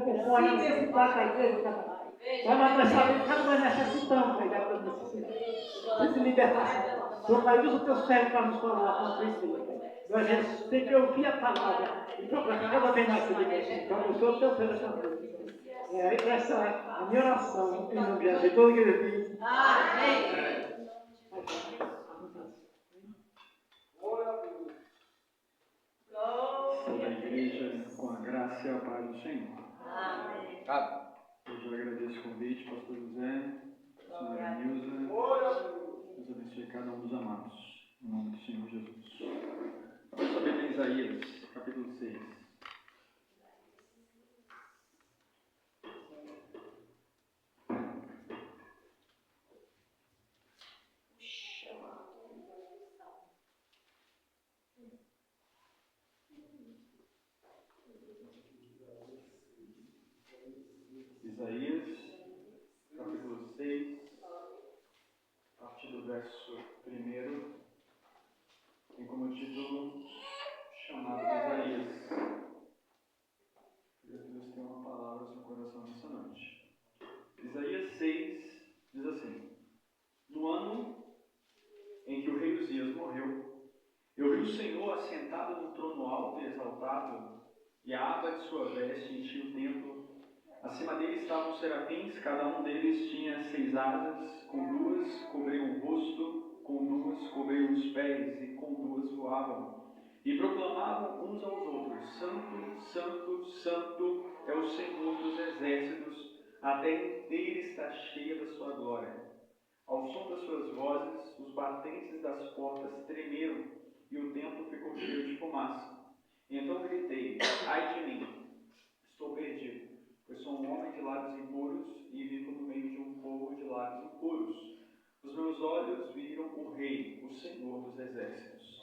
Com a necessidade da igreja cada mas nós sabemos que nós necessitamos pegar da necessidade de libertação. Senhor Pai, usa o teu cérebro para nos falar contra isso. Nós temos que ouvir a palavra e procurar cada vez mais se libertar. Então, eu sou o teu cérebro essa noite. Essa é a minha oração em nome de Jesus. Toda a igreja diz. Amém. Toda a igreja, com a graça e a paz do Senhor. Amém. Hoje eu agradeço o convite, pastor José, senhora Nilza. Deus abençoe cada um dos amados. Em nome do Senhor Jesus. Vamos saber em Isaías, capítulo 6. Isaías, capítulo 6, a partir do verso 1, tem como título chamado de Isaías. Queria que Deus tenha uma palavra no seu coração nessa noite. Isaías 6 diz assim: No ano em que o rei Uzias morreu, eu vi o Senhor assentado no trono alto e exaltado, e a aba de sua veste enchia o templo. Acima dele estavam os serafins, cada um deles tinha 6 asas, com 2 cobriam o rosto, com 2 cobriam os pés, e com 2 voavam. E proclamavam uns aos outros: Santo, Santo, Santo é o Senhor dos exércitos, a terra inteira está cheia da sua glória. Ao som das suas vozes, os batentes das portas tremeram, e o templo ficou cheio de fumaça. Então gritei: Ai de mim, estou perdido, pois sou um homem de lábios impuros e vivo no meio de um povo de lábios impuros. Os meus olhos viram o Rei, o Senhor dos exércitos.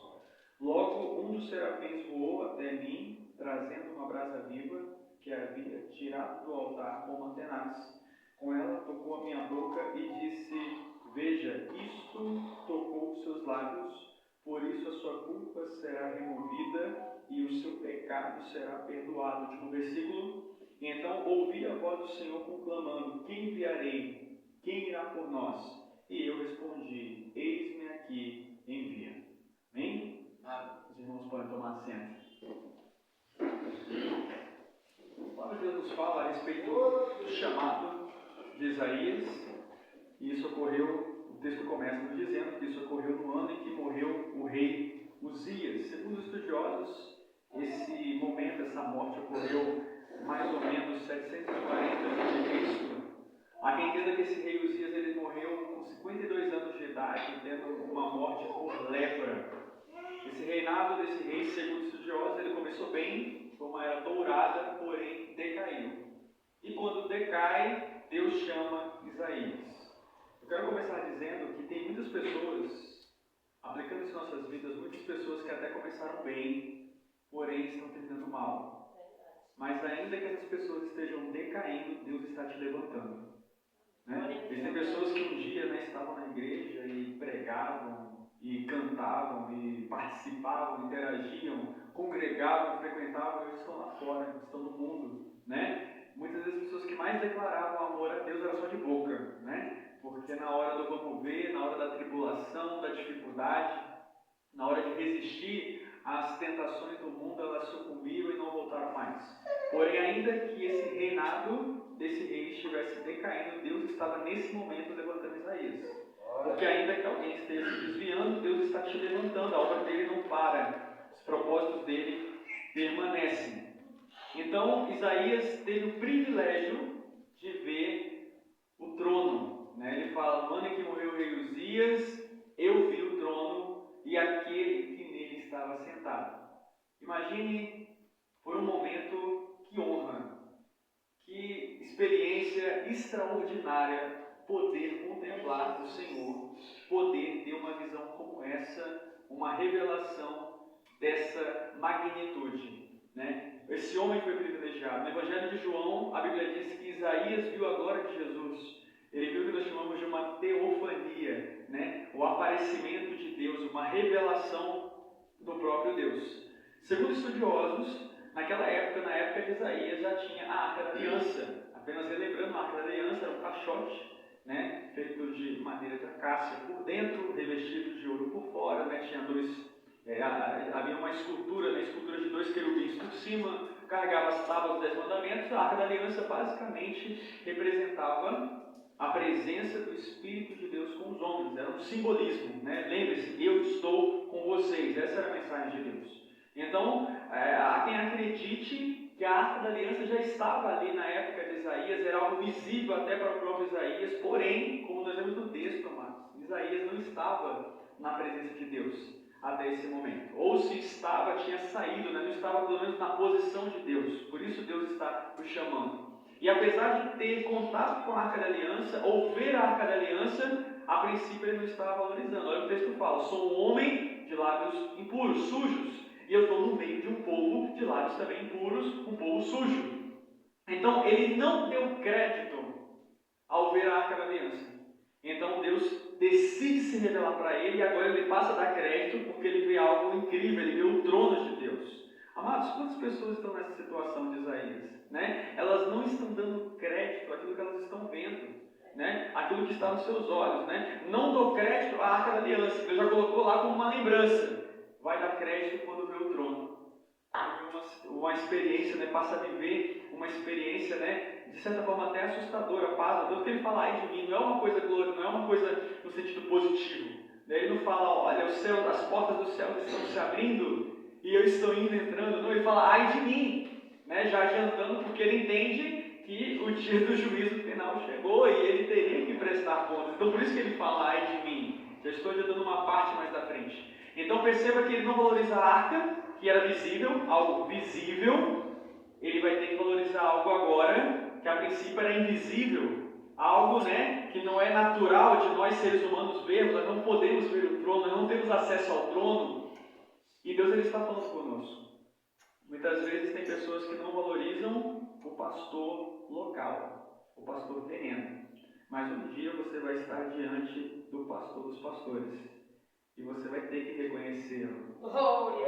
Logo um dos serafins voou até mim, trazendo uma brasa viva que havia tirado do altar com uma tenaz. Com ela tocou a minha boca e disse: Veja, isto tocou os seus lábios, por isso a sua culpa será removida e o seu pecado será perdoado. Último versículo. Então ouvi a voz do Senhor conclamando: Quem enviarei? Quem irá por nós? E eu respondi: Eis-me aqui, envia. Amém? Os irmãos podem tomar assento. A palavra de Deus nos fala a respeito do chamado de Isaías. E isso ocorreu, o texto começa nos dizendo que isso ocorreu no ano em que morreu o rei Uzias. Segundo os estudiosos, esse momento, essa morte ocorreu mais ou menos 740 a.C. Há quem entenda que esse rei Uzias ele morreu com 52 anos de idade, tendo uma morte por lepra. Esse reinado desse rei, segundo os estudiosos, ele começou bem, foi uma era dourada, porém decaiu. E quando decai, Deus chama Isaías. Eu quero começar dizendo que tem muitas pessoas, aplicando isso em nossas vidas, muitas pessoas que até começaram bem, porém estão terminando mal. Mas ainda que essas pessoas estejam decaindo, Deus está te levantando. Né? Existem pessoas que um dia estavam na igreja e pregavam, e cantavam, e participavam, interagiam, congregavam, frequentavam, e hoje estão lá fora, estão no mundo. Né? Muitas vezes as pessoas que mais declaravam amor a Deus eram só de boca, né? Porque na hora do vamos ver, na hora da tribulação, da dificuldade, na hora de resistir às tentações do mundo, elas sucumbiram e não voltaram mais. Porém, ainda que esse reinado desse rei estivesse decaindo, Deus estava nesse momento levantando Isaías. Porque ainda que alguém esteja se desviando, Deus está te levantando, a obra dele não para, os propósitos dele permanecem. Então, Isaías teve o privilégio de ver o trono. Né? Ele fala: no ano em que morreu o rei Uzias, eu vi o trono e aquele que nele estava sentado. Imagine, foi um momento, que honra, que experiência extraordinária poder contemplar o Senhor, poder ter uma visão como essa, uma revelação dessa magnitude. Né? Esse homem foi privilegiado. No Evangelho de João, a Bíblia diz que Isaías viu a glória de Jesus. Ele viu o que nós chamamos de uma teofania, né? O aparecimento de Deus, uma revelação do próprio Deus. Segundo estudiosos, naquela época, na época de Isaías, já tinha a Arca da Aliança. feito de madeira de acácia por dentro, revestido de ouro por fora, né? Tinha havia uma escultura, né? Escultura de 2 querubins por cima, carregava as tábuas dos 10 mandamentos. A Arca da Aliança basicamente representava a presença do Espírito de Deus com os homens, era um simbolismo, né? Lembre-se, eu estou com vocês, essa era a mensagem de Deus. Então, há quem acredite que a Arca da Aliança já estava ali na época de Isaías, era algo visível até para o próprio Isaías, porém, como nós vemos no texto, amados, Isaías não estava na presença de Deus até esse momento. Ou se estava, tinha saído, né? Não estava pelo menos na posição de Deus, por isso Deus está o chamando. E apesar de ter contato com a Arca da Aliança, ou ver a Arca da Aliança, a princípio ele não estava valorizando. Olha o que o texto fala: sou um homem de lábios impuros, sujos, e eu estou no meio de um povo de lábios também impuros, um povo sujo. Então ele não deu crédito ao ver a Arca da Aliança. Então Deus decide se revelar para ele, e agora ele passa a dar crédito porque ele vê algo incrível, ele vê o trono de Deus. Amados, quantas pessoas estão nessa situação de Isaías? Né? Elas não estão dando crédito àquilo que elas estão vendo, né? Aquilo que está nos seus olhos. Né? Não dou crédito à Arca da Aliança, Deus já colocou lá como uma lembrança. Vai dar crédito quando vê o trono. Uma experiência, né? Passa a viver uma experiência, né? De certa forma até assustadora, paz. Tanto que ele fala, ai de mim, não é uma coisa gloriosa, não é uma coisa no sentido positivo. Ele não fala, olha, o céu, as portas do céu estão se abrindo e eu estou indo, entrando. Não, ele fala, ai de mim, né? Já adiantando, porque ele entende que o dia do juízo final chegou e ele teria que prestar contas. Então por isso que ele fala, ai de mim. Já estou adiantando uma parte mais da frente. Então perceba que ele não valoriza a arca, que era visível, algo visível. Ele vai ter que valorizar algo agora, que a princípio era invisível, algo, né, que não é natural de nós seres humanos vermos. Nós não podemos ver o trono, nós não temos acesso ao trono, e Deus ele está falando conosco. Muitas vezes tem pessoas que não valorizam o pastor local, o pastor terreno, mas um dia você vai estar diante do pastor dos pastores, e você vai ter que reconhecê-lo.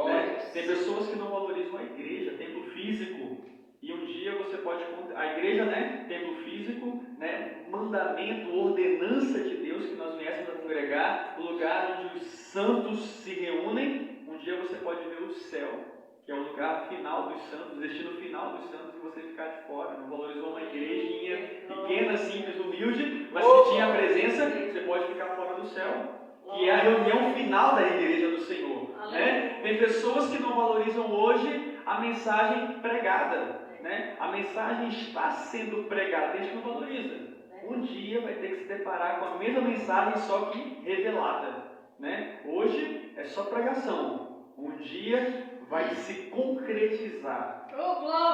Né? Tem pessoas que não valorizam a igreja, templo físico, e um dia você pode... A igreja, né? Templo físico, né? Mandamento, ordenança de Deus que nós viéssemos a congregar, o lugar onde os santos se reúnem. Um dia você pode ver o céu, que é o lugar final dos santos, o destino final dos santos, e você ficar de fora. Não valorizou uma igrejinha pequena, simples, humilde, mas que tinha a presença, você pode ficar fora do céu, que é a reunião final da igreja do Senhor. Né? Tem pessoas que não valorizam hoje a mensagem pregada. Né? A mensagem está sendo pregada, tem gente que não valoriza. Um dia vai ter que se deparar com a mesma mensagem, só que revelada. Né? Hoje é só pregação. Um dia vai se concretizar,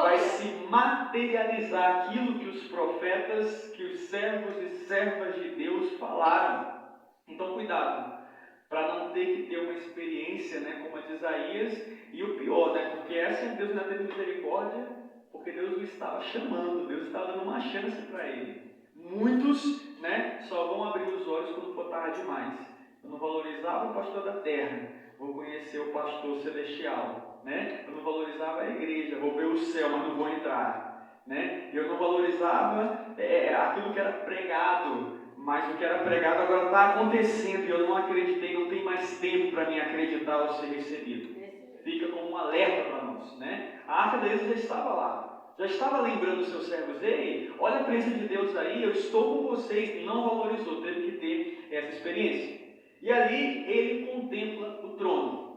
vai se materializar aquilo que os profetas, que os servos e servas de Deus falaram. Então cuidado, para não ter que ter uma experiência, né, como a de Isaías, e o pior, né, porque essa Deus ainda teve misericórdia, porque Deus o estava chamando, Deus estava dando uma chance para ele. Muitos, né, só vão abrir os olhos quando for tarde demais. Eu não valorizava o pastor da terra, vou conhecer o pastor celestial. Né? Eu não valorizava a igreja, vou ver o céu, mas não vou entrar. Né? Eu não valorizava aquilo que era pregado, mas o que era pregado agora está acontecendo e eu não acreditei, não tem mais tempo para mim acreditar ou ser recebido. Fica como um alerta para nós. Né? A Arca da Aliança já estava lá, já estava lembrando os seus servos: ei, olha a presença de Deus aí, eu estou com vocês. Não valorizou, teve que ter essa experiência. E ali ele contempla o trono.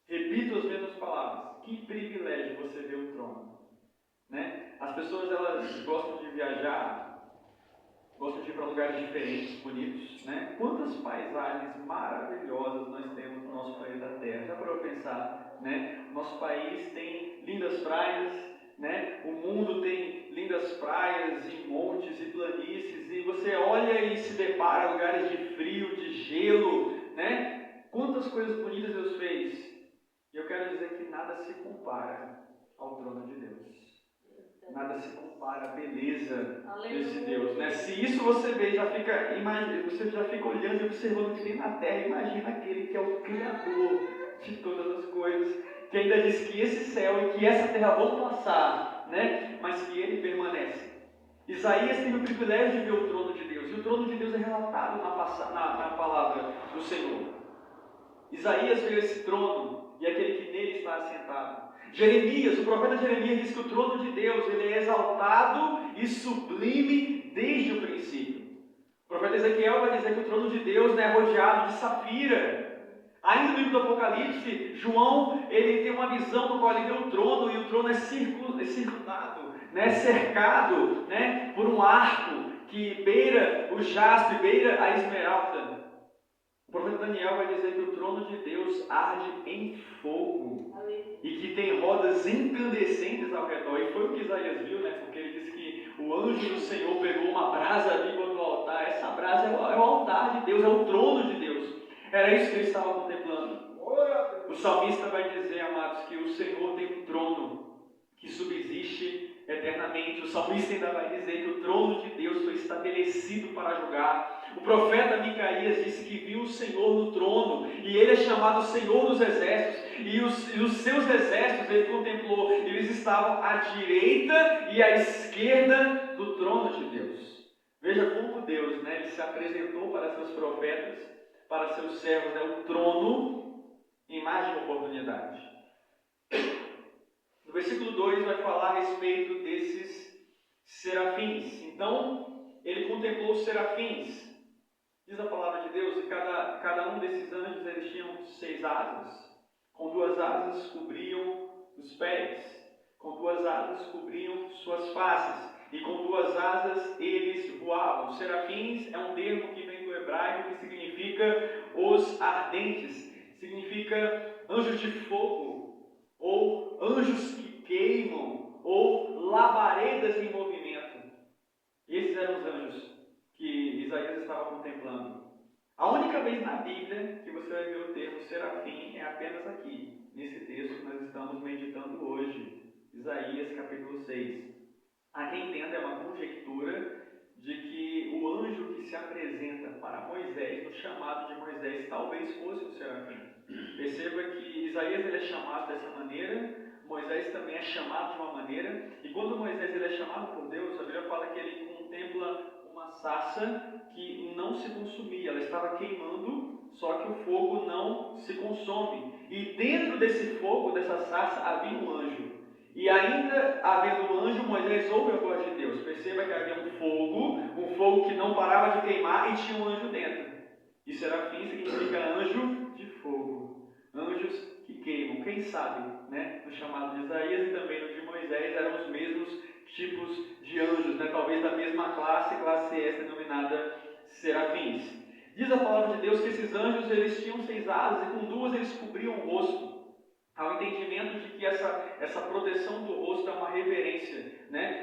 Repito as mesmas palavras. Que privilégio você ver o trono. Né? As pessoas elas gostam de viajar, gostam de ir para lugares diferentes, bonitos. Né? Quantas paisagens maravilhosas nós temos no nosso país da Terra. Já parou para pensar? Né? Nosso país tem lindas praias, né? O mundo tem lindas praias e montes e planícies, e você olha e se depara lugares de frio, de gelo. Né? Quantas coisas bonitas Deus fez. E eu quero dizer que nada se compara ao trono de Deus. Nada se compara à beleza desse Deus. Né? Se isso você vê, você já fica olhando e observando o que tem na terra. Imagina aquele que é o Criador de todas as coisas, que ainda diz que esse céu e que essa terra vão passar, né? Mas que ele permanece. Isaías teve o privilégio de ver o trono de Deus. Deus. E o trono de Deus é relatado na palavra do Senhor. Isaías vê esse trono e aquele que nele está assentado. Jeremias, o profeta Jeremias diz que o trono de Deus ele é exaltado e sublime desde o princípio. O profeta Ezequiel vai dizer que o trono de Deus é rodeado de safira. Ainda no livro do Apocalipse, João ele tem uma visão no qual ele vê o trono, e o trono é circundado, cercado por um arco que beira o jaspe, beira a esmeralda. O profeta Daniel vai dizer que o trono de Deus arde em fogo e que tem rodas incandescentes ao redor. E foi o que Isaías viu, porque ele disse que o anjo do Senhor pegou uma brasa viva do altar. Essa brasa é o altar de Deus, é o trono de Deus. Era isso que ele estava contemplando. O salmista vai dizer, amados, que o Senhor tem um trono que subsiste eternamente. O salmista ainda vai dizer que o trono de Deus foi estabelecido para julgar. O profeta Micaías disse que viu o Senhor no trono, e ele é chamado Senhor dos Exércitos, e os seus exércitos ele contemplou, eles estavam à direita e à esquerda do trono de Deus. Veja como Deus, ele se apresentou para seus profetas, para seus servos, o trono, imagem e oportunidade. No versículo 2 vai falar a respeito desses serafins. Então, ele contemplou os serafins. Diz a palavra de Deus, e cada um desses anjos eles tinham 6 asas. Com 2 asas cobriam os pés, com 2 asas cobriam suas faces, e com 2 asas eles voavam. Serafins é um termo que vem do hebraico que significa os ardentes, significa anjos de fogo, ou anjos que queimam, ou labaredas em movimento. Esses eram os anjos que Isaías estava contemplando. A única vez na Bíblia que você vai ver o termo serafim é apenas aqui, nesse texto que nós estamos meditando hoje, Isaías capítulo 6. Há quem entenda, é uma conjectura de que o anjo que se apresenta para Moisés, no chamado de Moisés, talvez fosse o serafim. Perceba que Isaías ele é chamado dessa maneira, Moisés também é chamado de uma maneira, e quando Moisés ele é chamado por Deus, a Bíblia fala que ele contempla uma sarça que não se consumia, ela estava queimando, só que o fogo não se consome. E dentro desse fogo, dessa sarça, havia um anjo. E ainda havendo um anjo, Moisés ouve a voz de Deus. Perceba que havia um fogo que não parava de queimar e tinha um anjo dentro. E serafim significa anjo de fogo. Anjos que queimam. Quem sabe, no chamado de Isaías e também no de Moisés, eram os mesmos tipos de anjos, talvez da mesma classe S denominada serafins. Diz a palavra de Deus que esses anjos eles tinham 6 asas e com 2 eles cobriam o rosto. Há o entendimento de que essa proteção do rosto é uma reverência.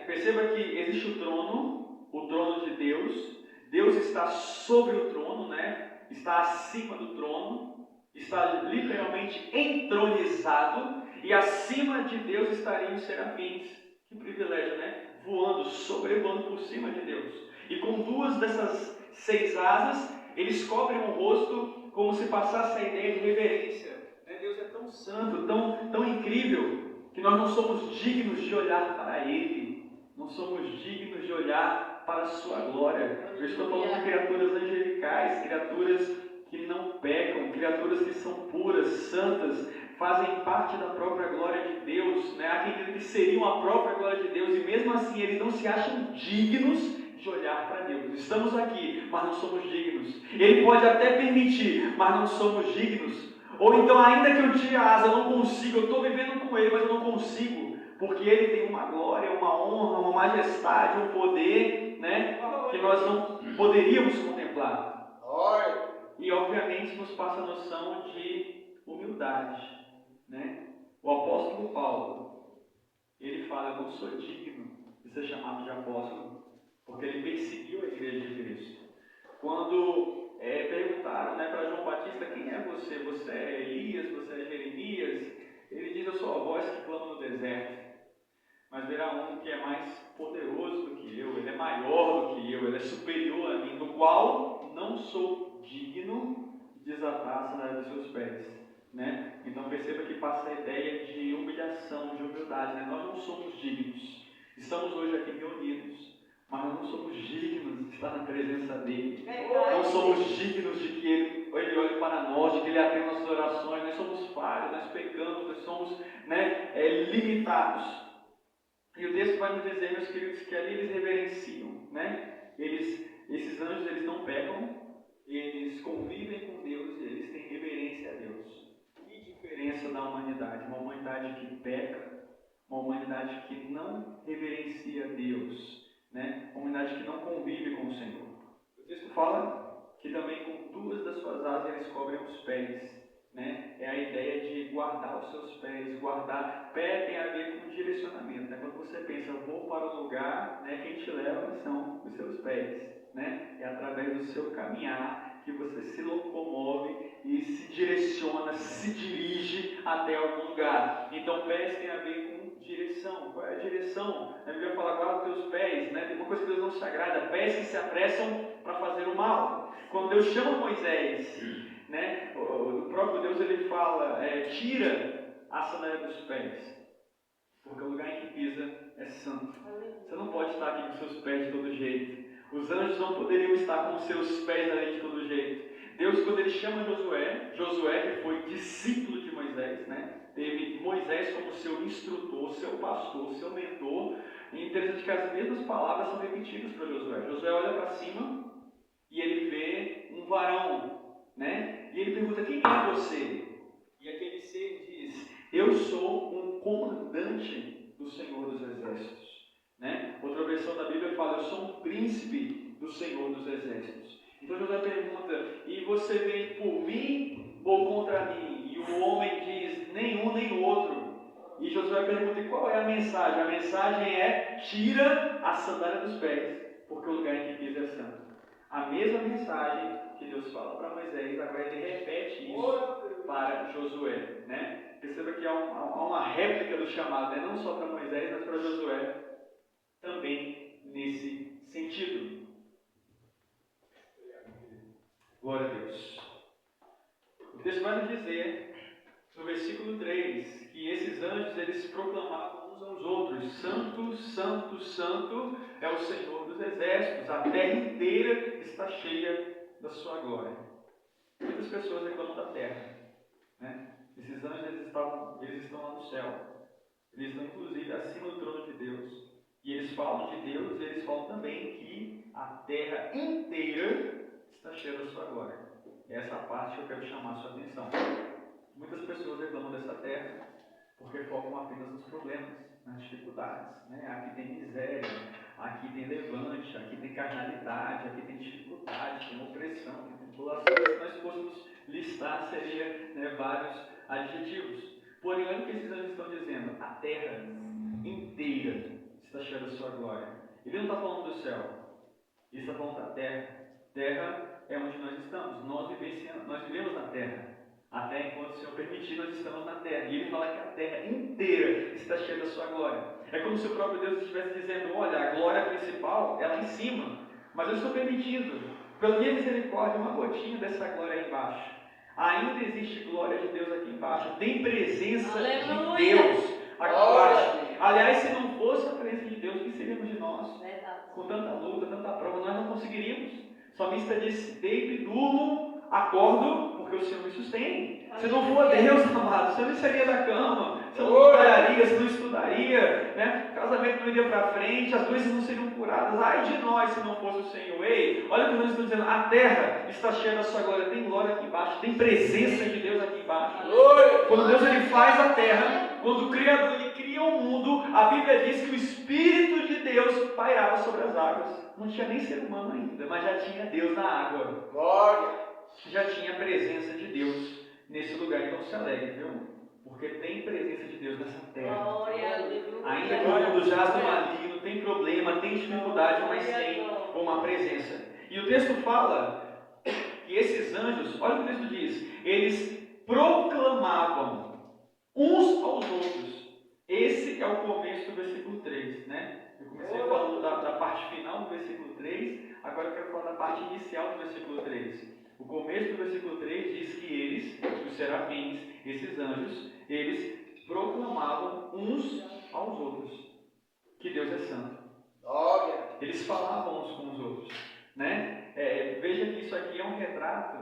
Perceba que existe o trono de Deus. Deus está sobre o trono, está acima do trono, está literalmente entronizado, e acima de Deus estariam os serafins. Que privilégio, voando, sobrevoando por cima de Deus. E com 2 dessas 6 asas, eles cobrem o rosto como se passasse a ideia de reverência. Deus é tão santo, tão incrível, que nós não somos dignos de olhar para Ele. Não somos dignos de olhar para a sua glória. Eu estou falando de criaturas angelicais, criaturas que não pecam, criaturas que são puras, santas, fazem parte da própria glória de Deus, há quem diga que seriam a própria glória de Deus, e mesmo assim eles não se acham dignos de olhar para Deus. Estamos aqui, mas não somos dignos. Ele pode até permitir, mas não somos dignos. Ou então, ainda que eu tire a asa, eu não consigo, eu estou vivendo com Ele, mas eu não consigo, porque Ele tem uma glória, uma honra, uma majestade, um poder, que nós não poderíamos contemplar. E obviamente nos passa a noção de humildade. O apóstolo Paulo, ele fala: eu não sou digno de ser chamado de apóstolo, porque ele perseguiu a igreja de Cristo. Quando perguntaram para João Batista: quem é você? Você é Elias? Você é Jeremias? Ele diz: eu sou a voz que clama no deserto. Mas virá um que é mais poderoso do que eu, ele é maior do que eu, ele é superior a mim, do qual não sou digno de desatar a sandália dos seus pés. Então perceba que passa a ideia de humilhação, de humildade. Nós não somos dignos. Estamos hoje aqui reunidos, mas nós não somos dignos de estar na presença dele. Não somos dignos de que ele olhe para nós, de que ele atenda nossas orações. Nós somos falhos, nós pecamos, nós somos limitados. E o texto vai nos dizer, meus queridos, que ali eles reverenciam, esses anjos, eles não pecam, eles convivem com Deus e eles têm reverência a Deus. Que diferença da humanidade? Uma humanidade que peca, uma humanidade que não reverencia a Deus, uma humanidade que não convive com o Senhor. O texto fala que também com duas das suas asas eles cobrem os pés. É a ideia de guardar os seus pés. Guardar pé tem a ver com direcionamento. Quando você pensa, vou para o lugar, quem te leva são os seus pés. É através do seu caminhar que você se locomove e se direciona, se dirige até algum lugar. Então, pés tem a ver com direção. Qual é a direção? A Bíblia fala, guarda os teus pés. Tem uma coisa que Deus não se agrada, pés que se apressam para fazer o mal. Quando Deus chama Moisés, o próprio Deus ele fala, tira a sandália dos pés, porque o lugar em que pisa é santo. Você não pode estar aqui com seus pés de todo jeito. Os anjos não poderiam estar com seus pés ali de todo jeito. Deus, quando ele chama Josué que foi discípulo de Moisés, teve Moisés como seu instrutor, seu pastor, seu mentor. E é interessante que as mesmas palavras são repetidas para Josué. Josué olha para cima e ele vê um varão, e ele pergunta, quem é você? E aquele ser diz, eu sou um comandante do Senhor dos Exércitos. Outra versão da Bíblia fala, eu sou um príncipe do Senhor dos Exércitos. Então Josué pergunta, e você vem por mim ou contra mim? E o homem diz, nenhum nem o outro. E Josué pergunta, e qual é a mensagem? A mensagem é, tira a sandália dos pés, porque o lugar em que pisa é santo. A mesma mensagem que Deus fala para Moisés, agora ele repete isso para Josué. Perceba que há uma réplica do chamado, não só para Moisés, mas para Josué também nesse sentido. Glória a Deus. O texto vai nos dizer, no versículo 3, que esses anjos eles proclamavam uns aos outros, santo, santo, santo é o Senhor dos Exércitos, a terra inteira está cheia da sua glória. Muitas pessoas reclamam da terra. Esses anjos eles estão lá no céu. Eles estão inclusive acima do trono de Deus. E eles falam de Deus e eles falam também que a terra inteira está cheia da sua glória. Essa é a parte que eu quero chamar a sua atenção. Muitas pessoas reclamam dessa terra porque focam apenas nos problemas, nas dificuldades. Aqui tem miséria, aqui tem levante, aqui tem carnalidade, aqui tem dificuldade, tem opressão, tem tribulação. Se nós fôssemos listar, seria vários adjetivos. Porém, olha o que esses anjos estão dizendo. A terra inteira está cheia da sua glória. Ele não está falando do céu, ele está falando da terra. Terra é onde nós estamos. Nós vivemos na terra. Até enquanto o Senhor permitir, nós estamos na terra. E ele fala que a terra inteira está cheia da sua glória. É como se o próprio Deus estivesse dizendo, olha, a glória principal é lá em cima, mas eu estou permitindo, pela minha misericórdia, uma gotinha dessa glória aí embaixo. Ainda existe glória de Deus aqui embaixo. Tem presença de Deus aqui embaixo. Aliás, se não fosse a presença de Deus, o que seríamos de nós? Com tanta luta, tanta prova, nós não conseguiríamos. O salmista disse, deito e durmo, acordo, porque o Senhor me sustém. Se não for Deus, amado, você não sairia da cama, você não trabalharia, você não estudaria, o casamento não iria para frente, as doenças não seriam curadas. Ai de nós se não fosse o Senhor. Ei, olha o que nós estamos dizendo, a terra está cheia da sua glória, tem glória aqui embaixo, tem presença de Deus aqui embaixo. Quando Deus ele faz a terra, quando o Criador ele cria o mundo, a Bíblia diz que o Espírito de Deus pairava sobre as águas. Não tinha nem ser humano ainda, mas já tinha Deus na água. Glória! Já tinha a presença de Deus nesse lugar. Então se alegre, viu? Porque tem presença de Deus nessa terra. Glória, ainda que o mundo jaz no maligno, tem problema, tem dificuldade, mas tem uma presença. E o texto fala que esses anjos, olha o que o texto diz, eles proclamavam uns aos outros. Esse é o começo do versículo 3, Eu comecei falando da parte final do versículo 3, agora eu quero falar da parte inicial do versículo 3. O começo do versículo 3 diz que eles, os serafins, esses anjos, eles proclamavam uns aos outros que Deus é santo. Eles falavam uns com os outros, né? Veja que isso aqui é um retrato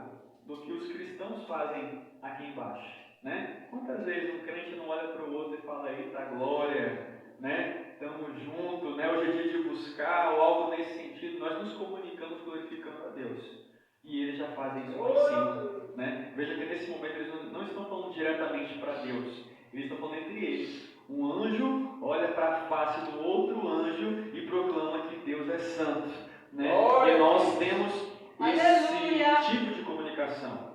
do que os cristãos fazem aqui embaixo, né? Quantas vezes um crente não olha para o outro e fala, eita glória, né? Estamos juntos, né? Hoje é dia de buscar, ou algo nesse sentido. Nós nos comunicamos glorificando a Deus. E eles já fazem isso lá em cima, né? Veja que nesse momento eles não estão falando diretamente para Deus, eles estão falando entre eles. Um anjo olha para a face do outro anjo e proclama que Deus é santo, né? E nós temos esse tipo de comunicação.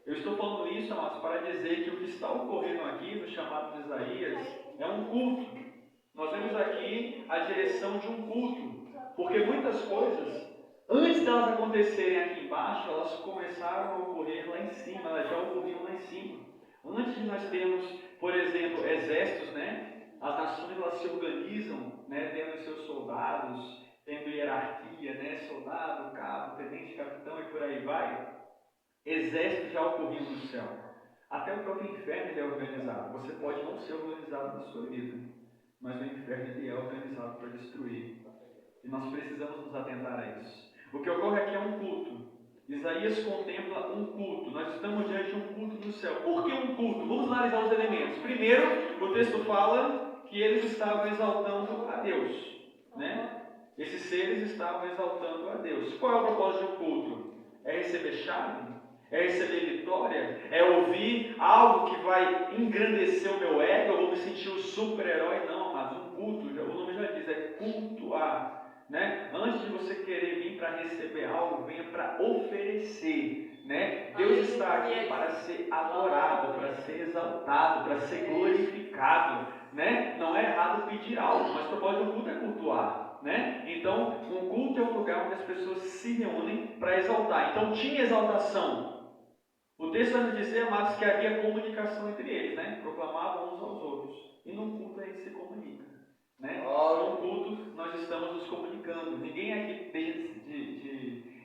Eu estou falando isso, amados, para dizer que o que está ocorrendo aqui no chamado de Isaías é um culto. Nós vemos aqui a direção de um culto, porque muitas coisas, antes delas acontecerem aqui embaixo, elas começaram a ocorrer lá em cima, elas já ocorriam lá em cima. Antes de nós termos, por exemplo, exércitos, né? As nações elas se organizam, né? Tendo seus soldados, tendo hierarquia, né? Soldado, cabo, tenente, capitão e por aí vai. Exércitos já ocorriam no céu. Até o próprio inferno ele é organizado. Você pode não ser organizado na sua vida, mas o inferno ele é organizado para destruir. E nós precisamos nos atentar a isso. O que ocorre aqui é um culto. Isaías contempla um culto. Nós estamos diante de um culto do céu. Por que um culto? Vamos analisar os elementos. Primeiro, o texto fala que eles estavam exaltando a Deus, né? Esses seres estavam exaltando a Deus. Qual é o propósito de um culto? É receber chave? É receber vitória? É ouvir algo que vai engrandecer o meu ego? Eu vou me sentir o super-herói? Não, mas um culto, o nome já diz, é cultuar. Né? Antes de você querer vir para receber algo, venha para oferecer, né? Deus está aqui para ser adorado, para ser exaltado, para ser glorificado, né? Não é errado pedir algo, mas o propósito do culto é cultuar, né? Então, um culto é um lugar onde as pessoas se reúnem para exaltar. Então, tinha exaltação. O texto vai nos dizer, amados, que havia comunicação entre eles, né? Proclamavam uns aos outros. E num culto a gente se comunica. Né? No culto nós estamos nos comunicando. Ninguém aqui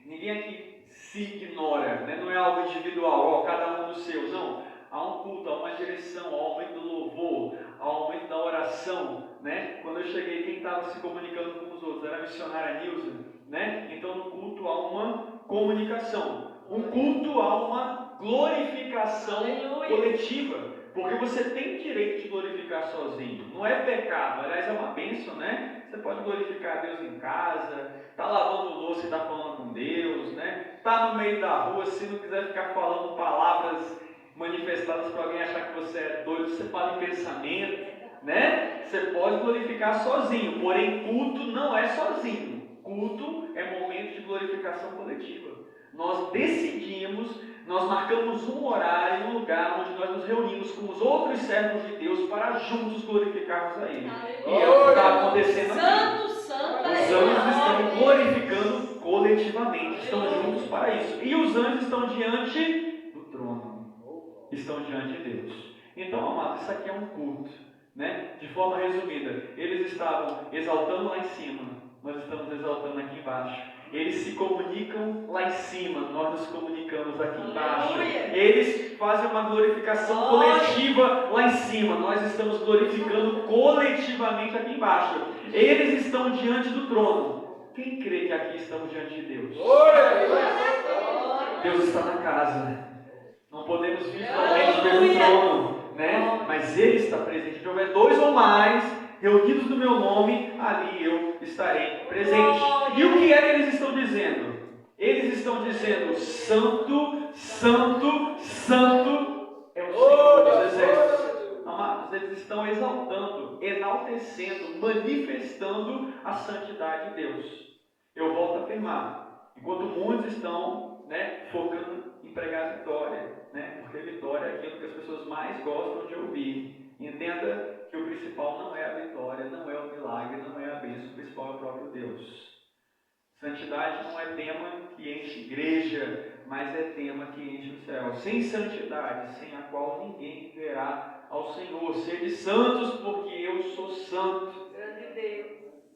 ninguém aqui se ignora, né? Não é algo individual, cada um no seu. Não, há um culto, há uma direção, há um aumento do louvor, há um aumento da oração, né? Quando eu cheguei, quem estava se comunicando com os outros era a missionária Nilza, né? Então no culto há uma comunicação. Um culto há uma glorificação coletiva. Porque você tem direito de glorificar sozinho. Não é pecado, aliás é uma bênção, né? Você pode glorificar a Deus em casa, está lavando louça e está falando com Deus, né? Está no meio da rua, se não quiser ficar falando palavras manifestadas para alguém achar que você é doido, você fala em pensamento, né? Você pode glorificar sozinho, porém culto não é sozinho. Culto é momento de glorificação coletiva. Nós decidimos, nós marcamos um horário, um lugar onde nós nos reunimos com os outros servos de Deus para juntos glorificarmos a Ele. E é o que está acontecendo aqui. Os anjos estão glorificando coletivamente, estão juntos para isso. E os anjos estão diante do trono, estão diante de Deus. Então, amados, isso aqui é um culto, né? De forma resumida, eles estavam exaltando lá em cima, nós estamos exaltando aqui embaixo. Eles se comunicam lá em cima, nós nos comunicamos aqui embaixo. Eles fazem uma glorificação coletiva lá em cima, nós estamos glorificando coletivamente aqui embaixo. Eles estão diante do trono. Quem crê que aqui estamos diante de Deus? Deus está na casa. Não podemos visualmente ver o trono, né? Mas Ele está presente. Se houver dois ou mais reunidos no meu nome, ali eu estarei presente. E o que é que eles estão dizendo? Eles estão dizendo: Santo, Santo, Santo é o Senhor dos exércitos. Amados, eles estão exaltando, enaltecendo, manifestando a santidade de Deus. Eu volto a afirmar, enquanto muitos estão, né, focando em pregar a vitória, né, porque a vitória é aquilo que as pessoas mais gostam de ouvir. Entenda que o principal não é a vitória, não é o milagre, não é a bênção, o principal é o próprio Deus. Santidade não é tema que enche igreja, mas é tema que enche o céu. Sem santidade, sem a qual ninguém verá ao Senhor. Sede santos, porque eu sou santo. Grande Deus.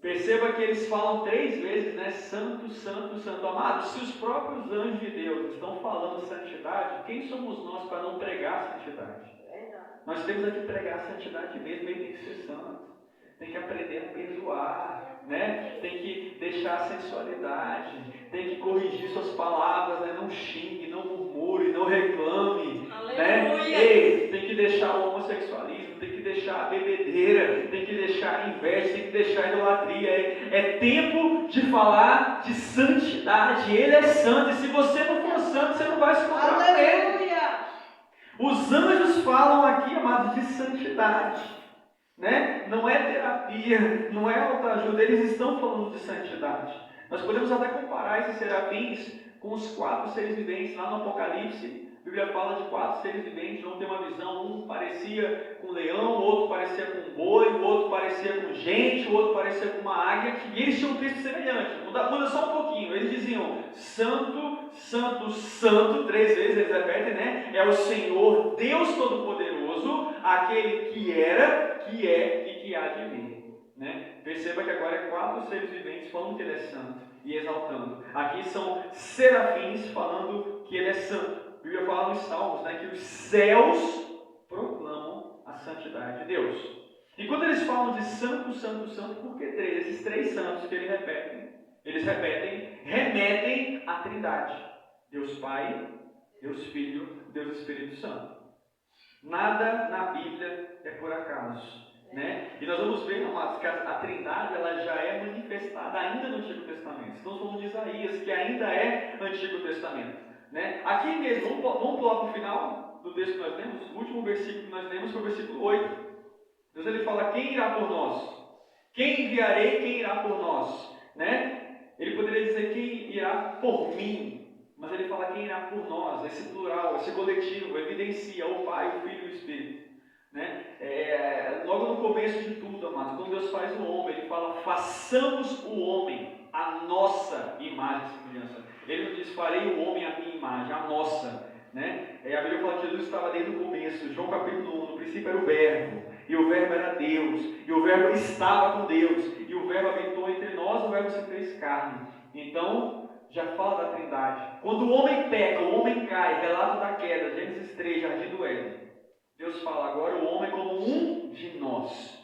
Perceba que eles falam 3 vezes, né? Santo, santo, santo. Amados, se os próprios anjos de Deus estão falando santidade, quem somos nós para não pregar santidade? Nós temos que pregar a santidade mesmo, ele tem que ser santo. Tem que aprender a perdoar, né? Tem que deixar deixar a sensualidade, tem que corrigir suas palavras, né? Não xingue, não murmure, não reclame, né? Ei, tem que deixar o homossexualismo, tem que deixar a bebedeira, tem que deixar a inveja, tem que deixar a idolatria. É tempo de falar de santidade. Ele é santo, e se você não for santo, você não vai se encontrar com ele. Os anjos falam aqui, amados, de santidade, né? Não é terapia, não é autoajuda, eles estão falando de santidade. Nós podemos até comparar esses serafins com os 4 seres viventes lá no Apocalipse. A Bíblia fala de 4 seres viventes, João tem uma visão, um parecia com um leão, o outro parecia com um boi, o outro parecia com gente, o outro parecia com uma águia, e eles tinham um texto semelhante, muda só um pouquinho. Eles diziam: Santo, Santo, Santo, 3 vezes eles repetem, né? É o Senhor, Deus Todo-Poderoso, aquele que era, que é e que há de vir. Né? Perceba que agora é 4 seres viventes falando que ele é santo e exaltando. Aqui são serafins falando que ele é santo. A Bíblia fala nos Salmos, né, que os céus proclamam a santidade de Deus. E quando eles falam de santo, santo, santo, por que 3? Esses 3 santos que eles remetem à Trindade: Deus Pai, Deus Filho, Deus Espírito Santo. Nada na Bíblia é por acaso. Né? E nós vamos ver, amados, que a Trindade ela já é manifestada ainda no Antigo Testamento. Estamos falando de Isaías, que ainda é Antigo Testamento. Né? Aqui mesmo, vamos pular para o final do texto que nós lemos. O último versículo que nós lemos foi o versículo 8. Deus ele fala: quem irá por nós? Quem enviarei, quem irá por nós? Né? Ele poderia dizer: quem irá por mim? Mas ele fala: quem irá por nós? Esse plural, esse coletivo, evidencia o Pai, o Filho e o Espírito. Né? Logo no começo de tudo, amados, quando Deus faz o homem, ele fala: façamos o homem a nossa imagem e semelhança. Ele não diz: farei o homem a minha imagem, a nossa. Né? A Bíblia fala que Jesus estava desde o começo. João capítulo 1, no princípio era o Verbo, e o Verbo era Deus, e o Verbo estava com Deus, e o Verbo habitou entre nós, o Verbo se fez carne. Então, já fala da Trindade. Quando o homem peca, o homem cai, relato da queda, Gênesis 3, Jardim do Éden. Deus fala: agora o homem é como um de nós,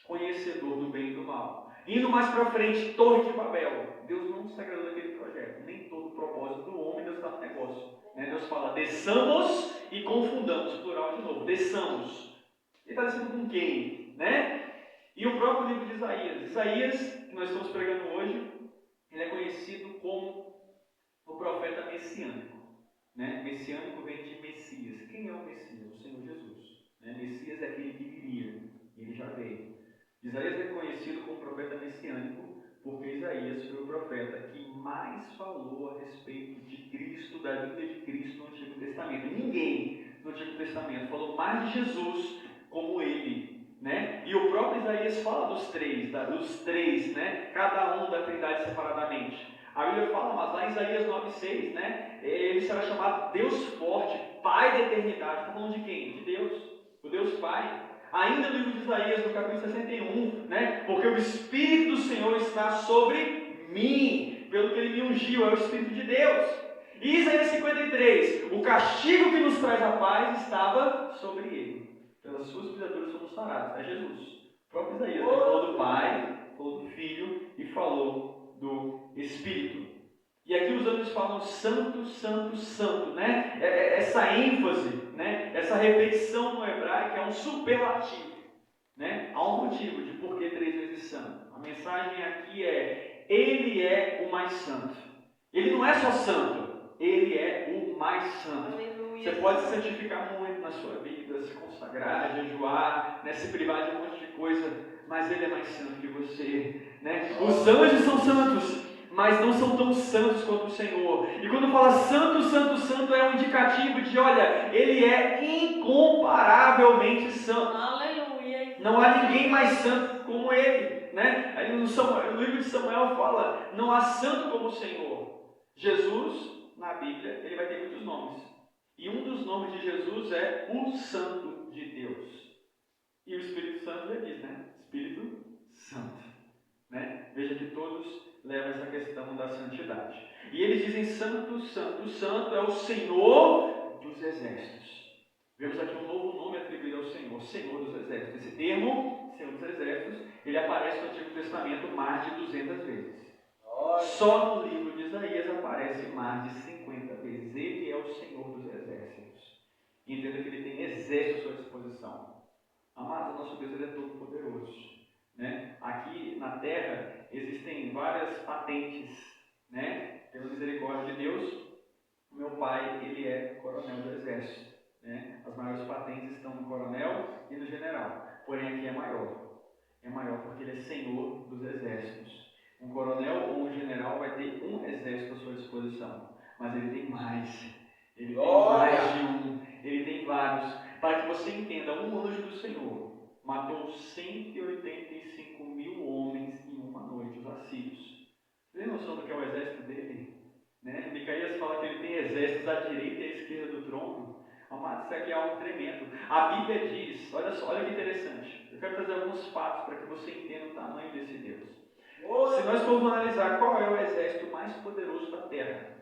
conhecedor do bem e do mal. Indo mais para frente, Torre de Babel. Deus não se agradou daquele projeto. Nem todo o propósito do homem, Deus está no negócio. Deus fala: desçamos e confundamos, plural de novo, desçamos. Ele está descendo com quem? Né? E o próprio livro de Isaías. Isaías, que nós estamos pregando hoje, ele é conhecido como o profeta messiânico. Né? Messiânico vem de Messias. Quem é o Messias? O Senhor Jesus. Né? Messias é aquele que viria, ele já veio. Isaías é conhecido como profeta messiânico porque Isaías foi o profeta que mais falou a respeito de Cristo, da vinda de Cristo no Antigo Testamento. Ninguém no Antigo Testamento falou mais de Jesus como ele. Né? E o próprio Isaías fala dos três, né? Cada um da Trindade separadamente. A Bíblia fala, mas lá em Isaías 9,6, né? Ele será chamado Deus forte, Pai da eternidade. Está falando de quem? De Deus, o Deus Pai. Ainda no livro de Isaías, no capítulo 61, né? Porque o Espírito do Senhor está sobre mim, pelo que Ele me ungiu, é o Espírito de Deus. E Isaías 53, o castigo que nos traz a paz estava sobre Ele. Pelas suas pisaduras somos sarados. É Jesus. O próprio Isaías falou do Pai, falou do Filho e falou do Espírito. E aqui os anjos falam santo, santo, santo, né? Essa ênfase, né? Essa repetição no hebraico é um superlativo, né? Há um motivo de por que 3 vezes santo. A mensagem aqui é: Ele é o mais santo. Ele não é só santo, Ele é o mais santo. Você pode se santificar muito na sua vida, se consagrar, jejuar, né? Se privar de um monte de coisa, mas Ele é mais santo que você, né? Os anjos são santos, mas não são tão santos quanto o Senhor. E quando fala santo, santo, santo, é um indicativo de, olha, Ele é incomparavelmente santo. Aleluia. Não há ninguém mais santo como Ele, né? Aí no livro de Samuel fala: não há santo como o Senhor. Jesus, na Bíblia, ele vai ter muitos nomes. E um dos nomes de Jesus é o Santo de Deus. E o Espírito Santo já diz, né? Espírito Santo. Né? Veja que todos levam essa questão da santidade. E eles dizem: santo, santo, santo é o Senhor dos Exércitos. Vemos aqui um novo nome atribuído ao Senhor, Senhor dos Exércitos. Esse termo, Senhor dos Exércitos, ele aparece no Antigo Testamento mais de 200 vezes. Só no livro de Isaías aparece mais de 50 vezes. Ele é o Senhor dos exércitos. Entenda que ele tem exército à sua disposição. Amados, o nosso Deus ele é todo poderoso. Né? Aqui na terra existem várias patentes, né? Pela misericórdia de Deus, o meu pai ele é coronel do exército, né? As maiores patentes estão no coronel e no general, porém aqui é maior porque ele é senhor dos exércitos. Um coronel ou um general vai ter um exército à sua disposição, mas ele tem mais, ele tem mais de um, ele tem vários, para que você entenda, um anjo do Senhor matou 185 mil homens em uma noite, os assírios. Você tem noção do que é o exército dele? Né? Micaías fala que ele tem exércitos à direita e à esquerda do trono. Amado, isso aqui é algo tremendo. A Bíblia diz, olha só, olha que interessante. Eu quero trazer alguns fatos para que você entenda o tamanho desse Deus. Se nós formos analisar qual é o exército mais poderoso da Terra,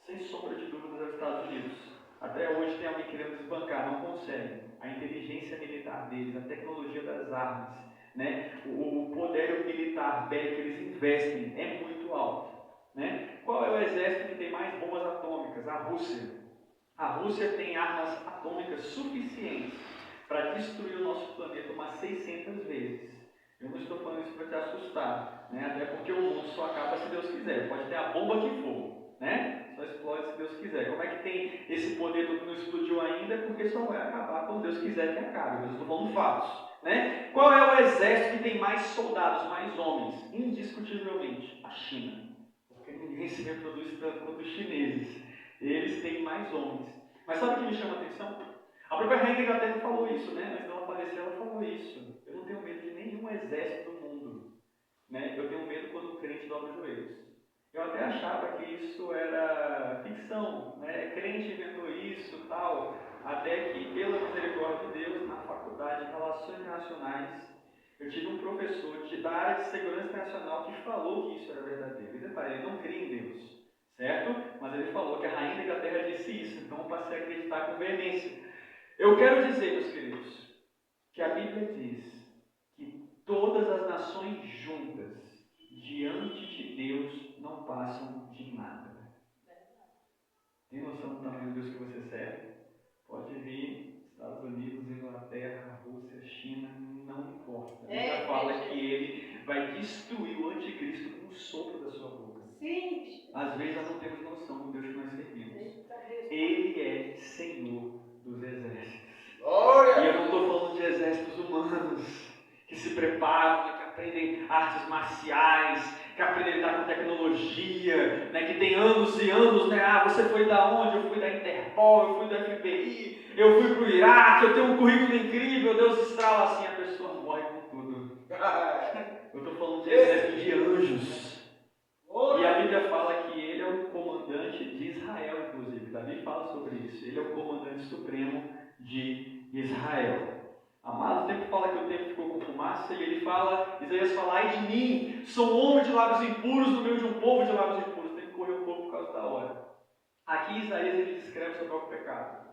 sem sombra de dúvidas é os Estados Unidos. Até hoje tem alguém querendo desbancar, não consegue. A inteligência militar deles, a tecnologia das armas, né? o poder militar bélico que eles investem é muito alto. Né? Qual é o exército que tem mais bombas atômicas? A Rússia. A Rússia tem armas atômicas suficientes para destruir o nosso planeta umas 600 vezes. Eu não estou falando isso para te assustar, né? Até porque o mundo só acaba se Deus quiser. Pode ter a bomba que for, né? Só explode se Deus quiser. Como é que tem esse poder todo que não explodiu ainda? Porque só vai acabar quando Deus quiser que acabe. Eu estou falando fatos, né? Qual é o exército que tem mais soldados, mais homens? Indiscutivelmente, a China. Porque ninguém se reproduz tanto quanto os chineses. Eles têm mais homens. Mas sabe o que me chama a atenção? A própria rainha da Inglaterra falou isso, né? Antes dela falecer, ela falou isso. Eu não tenho medo de nenhum exército do mundo. Né? Eu tenho medo quando o crente dobra os joelhos. Eu até achava que isso era ficção, né? Crente inventou isso e tal. Até que, pela misericórdia de Deus, na faculdade de Relações Internacionais, eu tive um professor da área de segurança internacional que falou que isso era verdadeiro. E detalhe, ele não cria em Deus, certo? Mas ele falou que a rainha da Inglaterra disse isso, então eu passei a acreditar com veemência. Eu quero dizer, meus queridos, que a Bíblia diz que todas as nações juntas, diante de Deus, não passam de nada. Tem noção do tamanho do Deus que você serve? Pode vir Estados Unidos, Inglaterra, Rússia, China, não importa. A Bíblia fala que ele vai destruir o anticristo com o sopro da sua boca. Sim. Às vezes nós não temos noção do Deus que nós servimos. Ele é Senhor dos exércitos. E eu não estou falando de exércitos humanos que se preparam, que aprendem artes marciais, que aprendem a lidar com tecnologia, né, que tem anos e anos, né? Ah, você foi da onde? Eu fui da Interpol, eu fui da FBI, eu fui para o Iraque, eu tenho um currículo incrível, Deus estrala assim, a pessoa morre com tudo. Eu estou falando de exército de anjos. E a Bíblia fala que ele é o comandante de Israel, inclusive. Davi fala sobre isso. Ele é o comandante supremo de Israel. Amado, o tempo fala que o tempo ficou com fumaça, e ele fala, Isaías fala, ai de mim, sou um homem de lábios impuros no meio de um povo de lábios impuros. Tem que correr um pouco por causa da hora. Aqui Isaías ele descreve seu próprio pecado.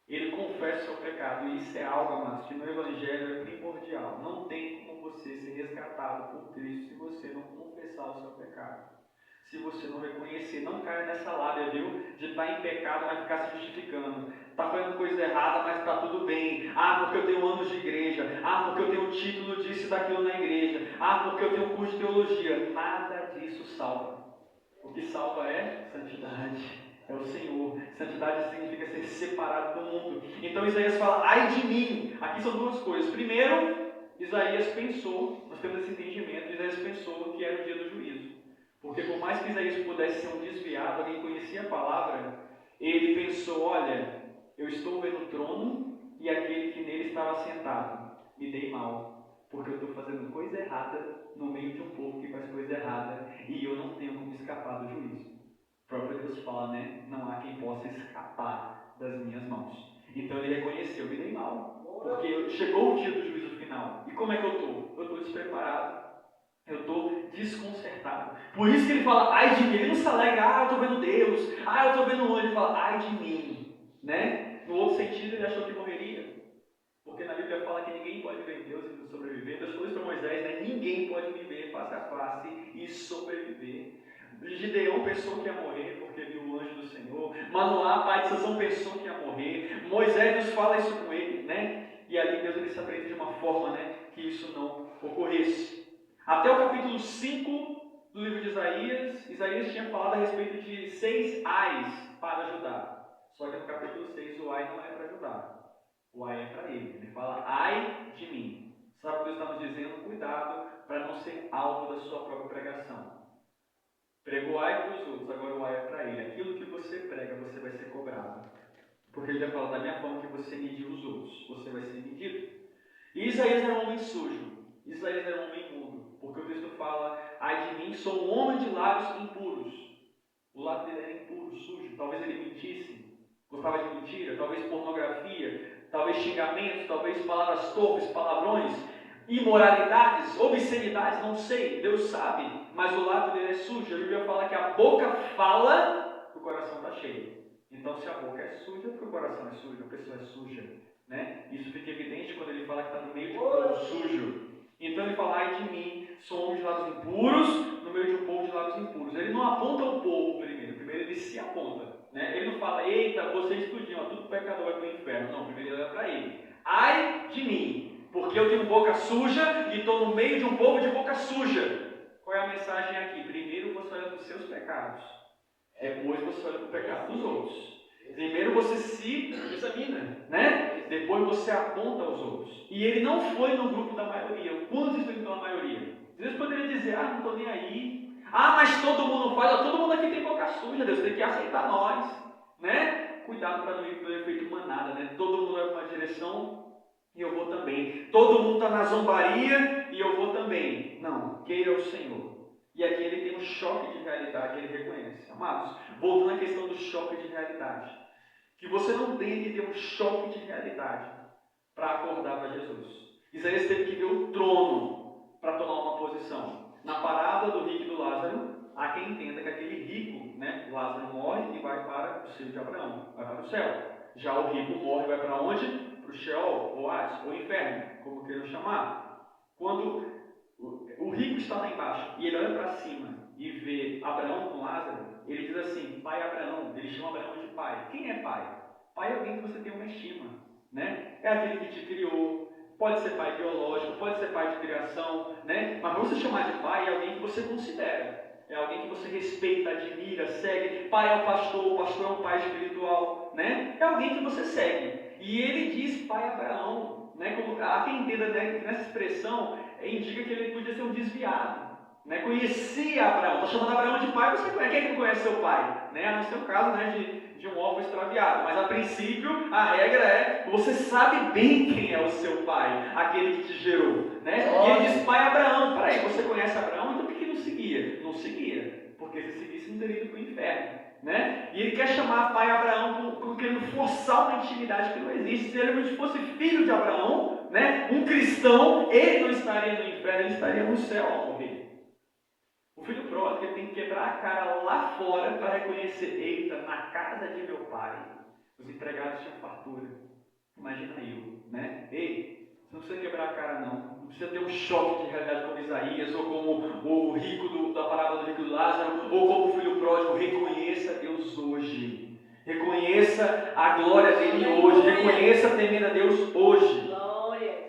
Ele confessa o seu pecado, e isso é algo, amados, que no Evangelho é primordial. Não tem como você ser resgatado por Cristo se você não confessar o seu pecado. Se você não reconhecer, não caia nessa lábia, viu? De estar em pecado, mas ficar se justificando. Está fazendo coisa errada, mas está tudo bem. Ah, porque eu tenho anos de igreja. Ah, porque eu tenho um título disso e daquilo na igreja. Ah, porque eu tenho um curso de teologia. Nada disso salva. O que salva é santidade. É o Senhor. Santidade significa ser separado do mundo. Então Isaías fala, ai de mim. Aqui são duas coisas. Primeiro, Isaías pensou, nós temos esse entendimento, Isaías pensou que era o dia do juízo. Porque por mais que Isaías pudesse ser um desviado, alguém conhecia a palavra, ele pensou, olha, eu estou vendo o trono e aquele que nele estava sentado. Me dei mal, porque eu estou fazendo coisa errada no meio de um povo que faz coisa errada e eu não tenho como escapar do juízo. O próprio Deus fala, né? Não há quem possa escapar das minhas mãos. Então ele reconheceu, me dei mal, porque chegou o dia do juízo final. E como é que eu estou? Eu estou despreparado. Eu estou desconcertado. Por isso que ele fala, ai de mim. Ele não se alegra, eu estou vendo Deus. Eu estou vendo o olho. Ele fala, ai de mim. Né? No outro sentido, ele achou que morreria. Porque na Bíblia fala que ninguém pode ver Deus e sobreviver. Deus falou isso para Moisés, né? Ninguém pode viver face a face e sobreviver. Gideão pensou que ia morrer porque viu o anjo do Senhor. Manoá, pai de Sansão, pensou que ia morrer. Moisés nos fala isso com ele, né? E ali Deus ele se apresenta de uma forma, né, que isso não ocorresse. Até o capítulo 5 do livro de Isaías, Isaías tinha falado a respeito de 6 ais para Judá. Só que no capítulo 6 o ai não é para Judá. O ai é para ele. Ele fala, ai de mim. Sabe o que Deus está nos dizendo? Cuidado para não ser alvo da sua própria pregação. Pregou ai para os outros, agora o ai é para ele. Aquilo que você prega, você vai ser cobrado. Porque ele vai falar, da minha forma que você mediu os outros, você vai ser medido. E Isaías era um homem sujo. Isaías era um homem imundo. Porque o texto fala, ai de mim, sou um homem de lábios impuros. O lábio dele era impuro, sujo. Talvez ele mentisse, gostava de mentira, talvez pornografia, talvez xingamentos, talvez palavras torpes, palavrões, imoralidades, obscenidades, não sei, Deus sabe, mas o lábio dele é sujo. A Bíblia fala que a boca fala, o coração está cheio. Então, se a boca é suja, porque o coração é sujo, a pessoa é suja, né? Isso fica evidente quando ele fala que está no meio de um povo sujo. Então ele fala, ai de mim, sou um homem de lábios impuros, no meio de um povo de lábios impuros. Ele não aponta o povo primeiro ele se aponta, né? Ele não fala, eita, vocês tudinho, tudo pecador vai para o inferno. Não, primeiro ele olha para ele. Ai de mim, porque eu tenho boca suja e estou no meio de um povo de boca suja. Qual é a mensagem aqui? Primeiro você olha para os seus pecados, depois você olha para o pecado dos outros. Primeiro você se examina, né? Depois você aponta aos outros. E ele não foi no grupo da maioria. Quantos estão pela maioria? Deus poderia dizer, não estou nem aí. Mas todo mundo faz. Todo mundo aqui tem boca suja, Deus tem que aceitar nós, né? Cuidado para não ir pelo efeito manada, né? Todo mundo vai para uma direção e eu vou também. Todo mundo está na zombaria e eu vou também. Não, queira o Senhor. E aqui ele tem um choque de realidade, ele reconhece. Amados, voltando à questão do choque de realidade. Que você não tem que ter um choque de realidade para acordar para Jesus. Isaías teve que ver o trono para tomar uma posição. Na parábola do rico e do Lázaro, há quem entenda que aquele rico, né, Lázaro morre e vai para o seio de Abraão, vai para o céu. Já o rico morre e vai para onde? Para o Sheol, ou Hades, ou inferno, como queiram chamar. Quando o rico está lá embaixo e ele olha para cima e vê Abraão com Lázaro, ele diz assim, pai Abraão, ele chama Abraão de pai. Quem é pai? Pai é alguém que você tem uma estima, né? É aquele que te criou, pode ser pai biológico, pode ser pai de criação, né? Mas para você chamar de pai é alguém que você considera, é alguém que você respeita, admira, segue. Pai é o pastor é um pai espiritual, né? É alguém que você segue. E ele diz pai Abraão, né? Como, há quem entenda, né, nessa expressão, indica que ele podia ser um desviado, né? Conhecia Abraão, está chamando Abraão de pai, você conhece, quem é que não conhece seu pai? Né? A não ser o caso, né, de um órfão extraviado, mas a princípio a regra é, você sabe bem quem é o seu pai, aquele que te gerou, né? E ele diz, pai Abraão, peraí, você conhece Abraão? Então por que não seguia? Não seguia, porque se seguisse não teria ido para o inferno, né? E ele quer chamar pai Abraão como querendo forçar uma intimidade que não existe. Se ele fosse filho de Abraão, né, um cristão, ele não estaria no inferno, ele estaria no céu ao morrer. O filho pródigo ele tem que quebrar a cara lá fora para reconhecer, eita, na casa de meu pai, os empregados tinham fartura. Imagina eu, né? Ei, você não precisa quebrar a cara não. Não precisa ter um choque de realidade como Isaías, ou como o rico da parábola do rico do Lázaro, ou como o filho pródigo. Reconheça Deus hoje. Reconheça a glória dele hoje. Reconheça temendo a Deus hoje.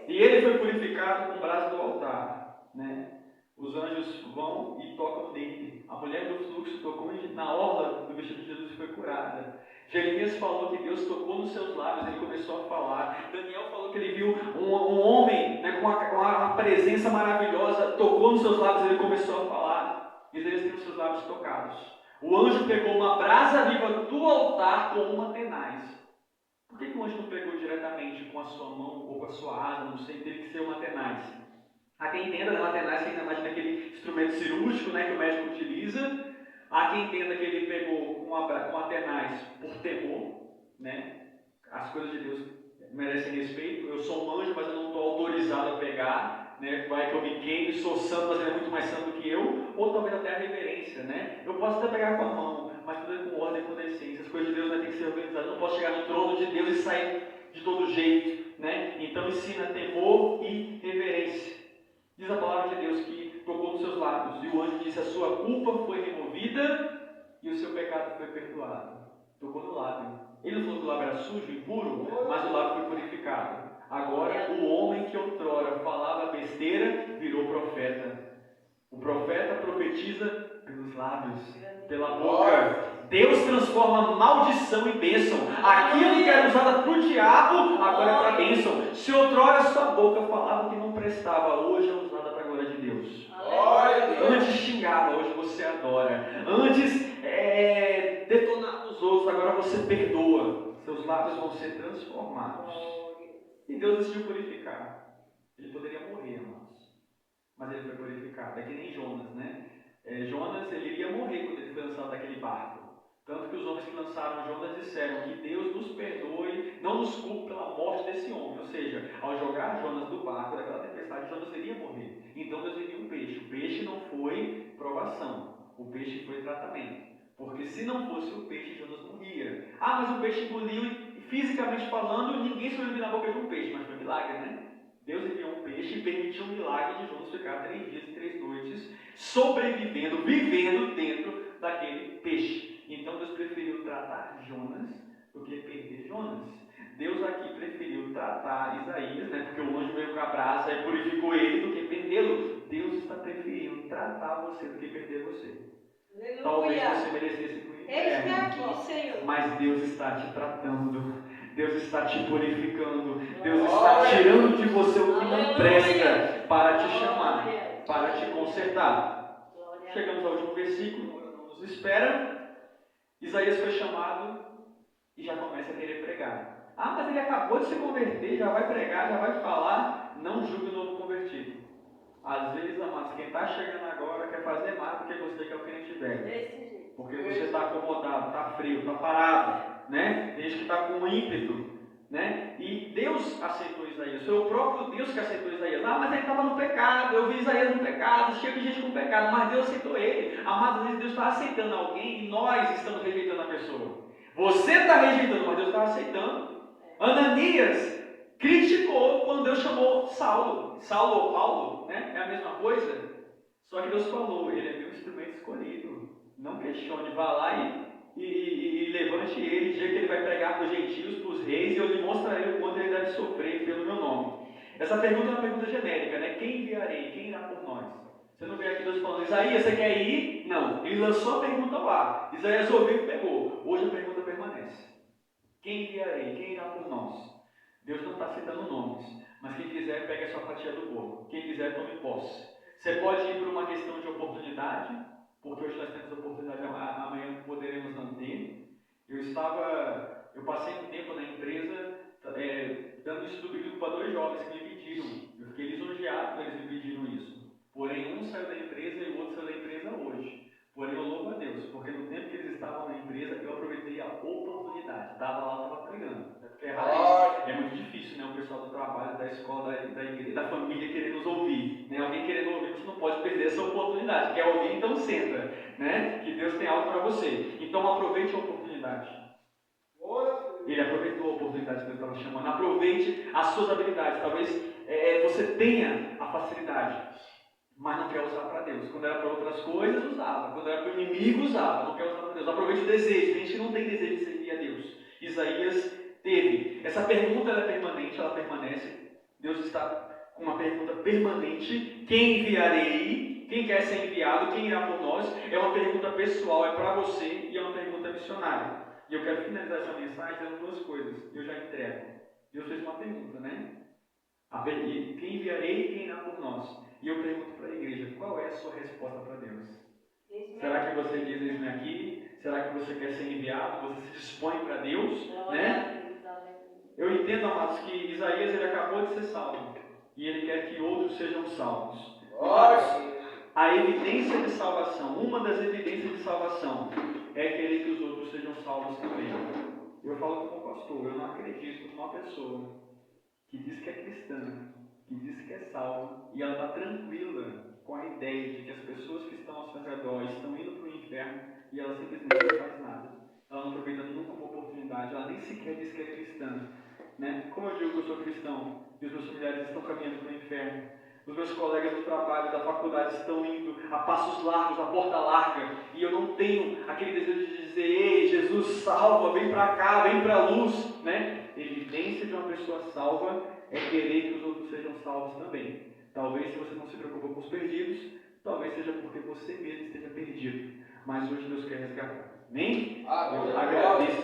E ele foi purificado com o braço do altar, né? Os anjos vão e tocam nele. A mulher do fluxo tocou na orla do vestido de Jesus e foi curada. Jeremias falou que Deus tocou nos seus lábios, ele começou a falar. Daniel falou que ele viu um homem, né, com uma presença maravilhosa, tocou nos seus lábios e ele começou a falar. Isaías tem os seus lábios tocados. O anjo pegou uma brasa viva do altar com uma tenaz. Por que o anjo não pegou diretamente com a sua mão ou com a sua asa? Não sei, teve que ser uma tenaz. Há quem entenda, né, uma tenaz, você ainda imagina aquele instrumento cirúrgico, né, que o médico utiliza. Há quem entenda que ele pegou uma tenaz por temor, né? As coisas de Deus merecem respeito. Eu sou um anjo, mas eu não estou autorizado a pegar, né? Vai que eu me queime, sou santo, mas ele é muito mais santo do que eu. Ou talvez até a reverência, né? Eu posso até pegar com a mão, mas tudo é com ordem e com decência. As coisas de Deus vai ter que ser organizadas. Eu não posso chegar no trono de Deus e sair de todo jeito, né? Então ensina temor e reverência. Diz a palavra de Deus que tocou nos seus lábios. E o anjo disse: a sua culpa foi removida e o seu pecado foi perdoado. Tocou no lábio. Ele não falou que o lábio era sujo, impuro, mas o lábio foi purificado. Agora, o homem que outrora falava besteira virou profeta. O profeta profetiza pelos lábios, pela boca. Deus transforma maldição em bênção. Aquilo que era usado para o diabo, agora é para bênção. Se outrora sua boca falava que não prestava, hoje é usada para a glória de Deus. Antes xingava, hoje você adora. Antes detonava os outros, agora você perdoa. Seus lábios vão ser transformados. E Deus decidiu purificar. Ele poderia morrer, amados, mas ele foi purificado. É que nem Jonas, né? Jonas, ele iria morrer quando ele foi lançado daquele barco. Tanto que os homens que lançaram Jonas disseram que Deus nos perdoe, não nos culpe pela morte desse homem. Ou seja, ao jogar Jonas do barco, daquela tempestade, Jonas iria morrer. Então Deus enviou um peixe. O peixe não foi provação, o peixe foi tratamento. Porque se não fosse o peixe, Jonas morria. Mas o peixe engoliu e fisicamente falando, ninguém sobreviveu na boca de um peixe, mas foi um milagre, né? Deus enviou um peixe e permitiu o milagre de Jonas ficar 3 dias e 3 noites sobrevivendo, vivendo dentro daquele peixe. Então Deus preferiu tratar Jonas do que perder Jonas. Deus aqui preferiu tratar Isaías, né, porque o anjo veio com a brasa e purificou ele, do que perdê-lo. Deus está preferindo tratar você do que perder você. Aleluia. Talvez você merecesse ir para o Eis-me inferno, aqui, Senhor. mas Deus está te tratando. Deus está te purificando. Deus está tirando de você o que não presta para te chamar, para te consertar. Chegamos ao último versículo, não nos espera. Isaías foi chamado e já começa a querer pregar. Mas ele acabou de se converter, já vai pregar, já vai falar. Não julgue o novo convertido. Às vezes, amados, quem está chegando agora quer fazer mais do que você, que é o crente velho. Porque você está acomodado, está frio, está parado, né? Tem gente que está com ímpeto, né? E Deus aceitou Isaías, foi o próprio Deus que aceitou Isaías. Mas ele estava no pecado, eu vi Isaías no pecado, cheio de gente com pecado, mas Deus aceitou ele. Amado, Deus está aceitando alguém e nós estamos rejeitando a pessoa. Você está rejeitando, mas Deus está aceitando. Ananias criticou quando Deus chamou Saulo. Saulo ou Paulo, né? É a mesma coisa. Só que Deus falou, ele é meu instrumento escolhido. Não questione, vá lá e levante ele, diga que ele vai pregar para os gentios, para os reis, e eu lhe mostrarei o quanto ele deve sofrer pelo meu nome. Essa pergunta é uma pergunta genérica, né? Quem enviarei? Quem irá por nós? Você não vê aqui Deus falando, Isaías, você quer ir? Não. Ele lançou a pergunta lá. Isaías ouviu e pegou. Hoje a pergunta permanece. Quem enviarei? Quem irá por nós? Deus não está citando nomes, mas quem quiser, pegue a sua fatia do bolo. Quem quiser, tome posse. Você pode ir por uma questão de oportunidade, porque hoje nós temos oportunidade, amanhã poderemos não ter. Eu passei um tempo na empresa dando estudo bíblico para 2 jovens que me pediram. Eu fiquei lisonjeado quando eles me pediram isso. Porém, um saiu da empresa e o outro saiu da empresa hoje. Porém, eu louvo a Deus, porque no tempo que eles estavam na empresa, eu aproveitei a oportunidade. Estava lá, estava pregando. É muito difícil, né? O pessoal do trabalho, da escola, da igreja, da família querendo nos ouvir. Né? Alguém querendo ouvir, você não pode perder essa oportunidade. Quer ouvir, então senta. Né? Que Deus tem algo para você. Então aproveite a oportunidade. Ele aproveitou a oportunidade que Deus estava chamando. Aproveite as suas habilidades. Talvez você tenha a facilidade, mas não quer usar para Deus. Quando era para outras coisas, usava. Quando era para o inimigo, usava. Não quer usar para Deus. Aproveite o desejo. Tem gente que não tem desejo de servir a Deus. Isaías teve. Essa pergunta ela é permanente, ela permanece. Deus está com uma pergunta permanente. Quem enviarei? Quem quer ser enviado? Quem irá por nós? É uma pergunta pessoal, é para você e é uma pergunta missionária. E eu quero finalizar essa mensagem dizendo 2 coisas. Eu já entrego. Deus fez uma pergunta, né? Quem enviarei? Quem irá por nós? E eu pergunto para a igreja, qual é a sua resposta para Deus? Será que você diz isso aqui? Será que você quer ser enviado? Você se dispõe para Deus? Né? Eu entendo, amados, que Isaías ele acabou de ser salvo. E ele quer que outros sejam salvos. A evidência de salvação, uma das evidências de salvação, é querer que os outros sejam salvos também. Eu falo como pastor, eu não acredito numa pessoa que diz que é cristã, que diz que é salva, e ela está tranquila com a ideia de que as pessoas que estão ao seu redor estão indo para o inferno e ela simplesmente não faz nada. Ela não aproveita nunca uma oportunidade, ela nem sequer diz que é cristã. Né? Como eu digo que eu sou cristão e os meus familiares estão caminhando para o inferno, Os meus colegas do trabalho, da faculdade estão indo a passos largos, a porta larga, e eu não tenho aquele desejo de dizer: ei, Jesus, salva, vem para cá, vem para a luz, né? Evidência de uma pessoa salva é querer que os outros sejam salvos também. Talvez, se você não se preocupa com os perdidos, talvez seja porque você mesmo esteja perdido. Mas hoje Deus quer resgatar. Amém? Eu agradeço